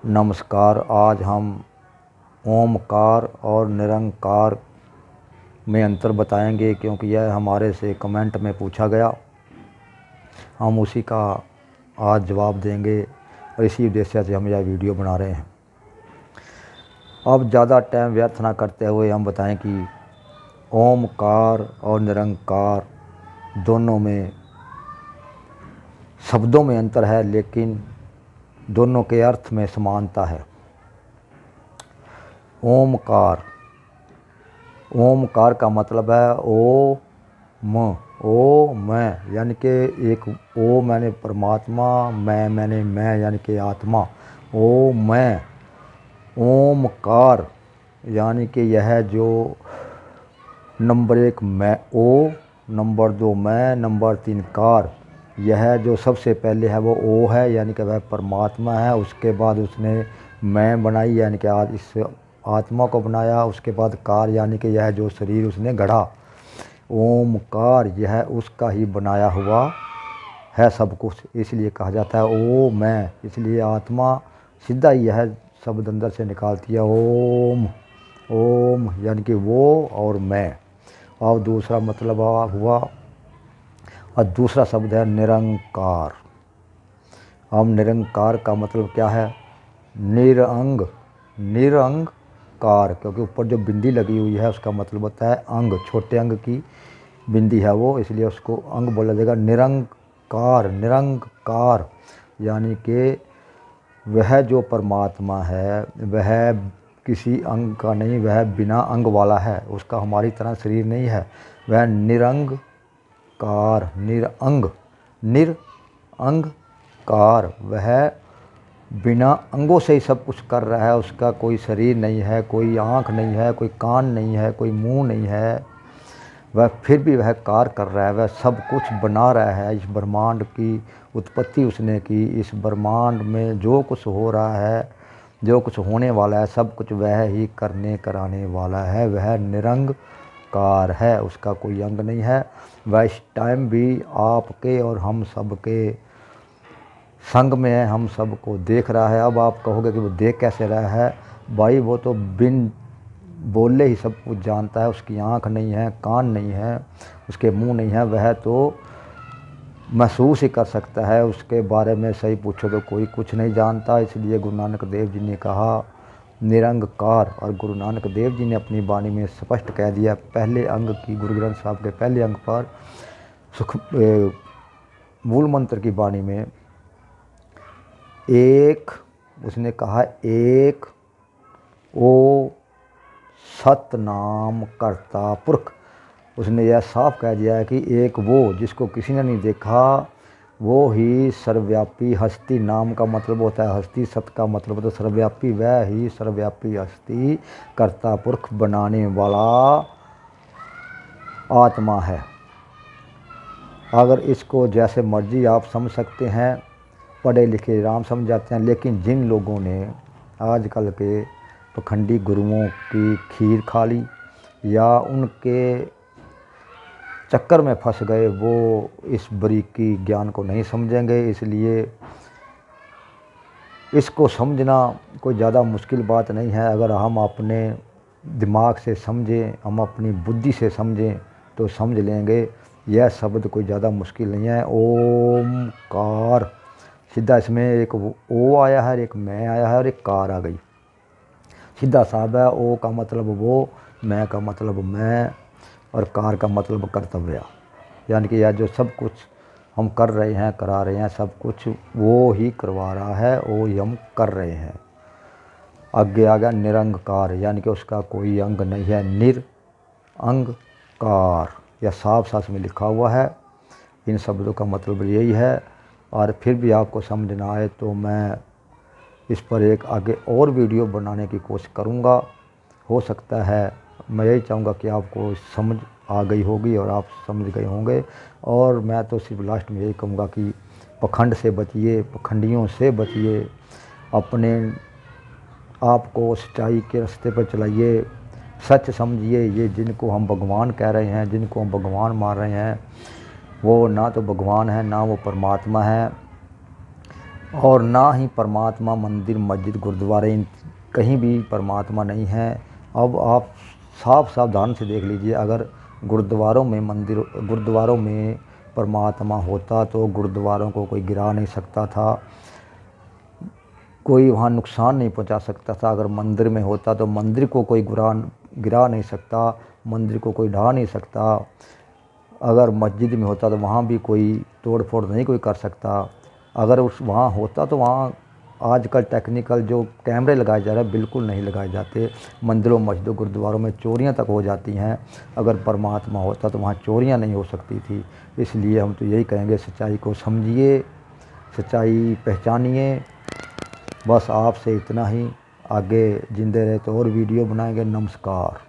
नमस्कार। आज हम ओमकार और निरंकार में अंतर बताएंगे, क्योंकि यह हमारे से कमेंट में पूछा गया। हम उसी का आज जवाब देंगे और इसी उद्देश्य से हम यह वीडियो बना रहे हैं। अब ज़्यादा टाइम व्यर्थ ना करते हुए हम बताएं कि ओमकार और निरंकार दोनों में शब्दों में अंतर है, लेकिन दोनों के अर्थ में समानता है। ओमकार, ओमकार का मतलब है ओ मैं, यानी कि एक ओ मैंने परमात्मा, मैं यानी कि आत्मा। ओ मैं, ओमकार यानी कि यह जो नंबर 1 मैं ओ, नंबर 2 मैं, नंबर 3 कार, यह जो सबसे पहले है वो ओ है, यानी कि वह परमात्मा है। उसके बाद उसने मैं बनाई, यानी कि आज इस आत्मा को बनाया। उसके बाद कार, यानी कि यह जो शरीर उसने गढ़ा। ओमकार यह उसका ही बनाया हुआ है सब कुछ, इसलिए कहा जाता है ओ मैं। इसलिए आत्मा सीधा ही यह शब्द अंदर से निकालती है ओम। ओम यानी कि वो और मैं। और दूसरा मतलब हुआ, और दूसरा शब्द है निरंकार। अब निरंकार का मतलब क्या है? निरअंग, निरंकार, क्योंकि ऊपर जो बिंदी लगी हुई है उसका मतलब होता है अंग, छोटे अंग की बिंदी है वो, इसलिए उसको अंग बोला जाएगा। निरंकार, निरंकार यानी कि वह जो परमात्मा है वह किसी अंग का नहीं, वह बिना अंग वाला है। उसका हमारी तरह शरीर नहीं है। वह निरंकार, निरअंग, निरअंगकार, वह बिना अंगों से ही सब कुछ कर रहा है। उसका कोई शरीर नहीं है, कोई आँख नहीं है, कोई कान नहीं है, कोई मुंह नहीं है। वह फिर भी वह कार्य कर रहा है, वह सब कुछ बना रहा है। इस ब्रह्मांड की उत्पत्ति उसने की। इस ब्रह्मांड में जो कुछ हो रहा है, जो कुछ होने वाला है, सब कुछ वह ही करने कराने वाला है। वह निरंकार है, उसका कोई अंग नहीं है। वह इस टाइम भी आपके और हम सब के संग में है, हम सब को देख रहा है। अब आप कहोगे कि वो देख कैसे रहा है? भाई वो तो बिन बोले ही सब कुछ जानता है। उसकी आँख नहीं है, कान नहीं है, उसके मुंह नहीं है, वह तो महसूस ही कर सकता है। उसके बारे में सही पूछो तो कोई कुछ नहीं जानता। इसलिए गुरु नानक देव जी ने कहा निरंकार, और गुरु नानक देव जी ने अपनी वाणी में स्पष्ट कह दिया पहले अंग की, गुरु ग्रंथ साहब के पहले अंग पर मूल मंत्र की वाणी में एक, उसने कहा एक ओ सतनाम करता पुरख। उसने यह साफ कह दिया है कि एक वो जिसको किसी ने नहीं देखा, वो ही सर्वव्यापी हस्ती। नाम का मतलब होता है हस्ती, सत का मतलब होता है सर्वव्यापी। वह ही सर्वव्यापी हस्ती, कर्ता पुरख, बनाने वाला आत्मा है। अगर इसको जैसे मर्जी आप समझ सकते हैं, पढ़े लिखे राम समझ जाते हैं, लेकिन जिन लोगों ने आजकल के पखंडी गुरुओं की खीर खा ली या उनके चक्कर में फंस गए, वो इस बारीकी ज्ञान को नहीं समझेंगे। इसलिए इसको समझना कोई ज़्यादा मुश्किल बात नहीं है। अगर हम अपने दिमाग से समझें, हम अपनी बुद्धि से समझें तो समझ लेंगे। यह शब्द कोई ज़्यादा मुश्किल नहीं है। ओमकार, सीधा इसमें एक ओ आया है, एक मैं आया है और एक कार आ गई। सीधा साधा है। ओ का मतलब वो, मैं का मतलब मैं, और कार का मतलब कर्तव्य। यानी कि यह जो सब कुछ हम कर रहे हैं, करा रहे हैं, सब कुछ वो ही करवा रहा है, वो ही हम कर रहे हैं। आगे आ गया निरंकार, यानी कि उसका कोई अंग नहीं है। निरअंगकार, यह साफ साफ में लिखा हुआ है। इन शब्दों का मतलब यही है। और फिर भी आपको समझ ना आए तो मैं इस पर एक आगे और वीडियो बनाने की कोशिश करूँगा। हो सकता है, मैं यही चाहूँगा कि आपको समझ आ गई होगी और आप समझ गए होंगे। और मैं तो सिर्फ लास्ट में यही कहूँगा कि पखंड से बचिए, पखंडियों से बचिए, अपने आप को सच्चाई के रास्ते पर चलाइए, सच समझिए। ये जिनको हम भगवान कह रहे हैं, जिनको हम भगवान मान रहे हैं, वो ना तो भगवान है, ना वो परमात्मा है। और ना ही परमात्मा मंदिर मस्जिद गुरुद्वारे कहीं भी परमात्मा नहीं है। अब आप साफ सावधान से देख लीजिए, अगर गुरुद्वारों में परमात्मा होता तो गुरुद्वारों को कोई गिरा नहीं सकता था, कोई वहाँ नुकसान नहीं पहुँचा सकता था। अगर मंदिर में होता तो मंदिर को कोई गिरा नहीं सकता, मंदिर को कोई ढा नहीं सकता। अगर मस्जिद में होता तो वहाँ भी कोई तोड़ फोड़ नहीं कोई कर सकता। अगर वहाँ होता तो वहाँ आजकल टेक्निकल जो कैमरे लगाए जा रहे हैं बिल्कुल नहीं लगाए जाते। मंदिरों मस्जिदों गुरुद्वारों में चोरियां तक हो जाती हैं। अगर परमात्मा होता तो वहाँ चोरियां नहीं हो सकती थी। इसलिए हम तो यही कहेंगे, सच्चाई को समझिए, सच्चाई पहचानिए। बस आपसे इतना ही। आगे जिंदे रहे तो और वीडियो बनाएंगे। नमस्कार।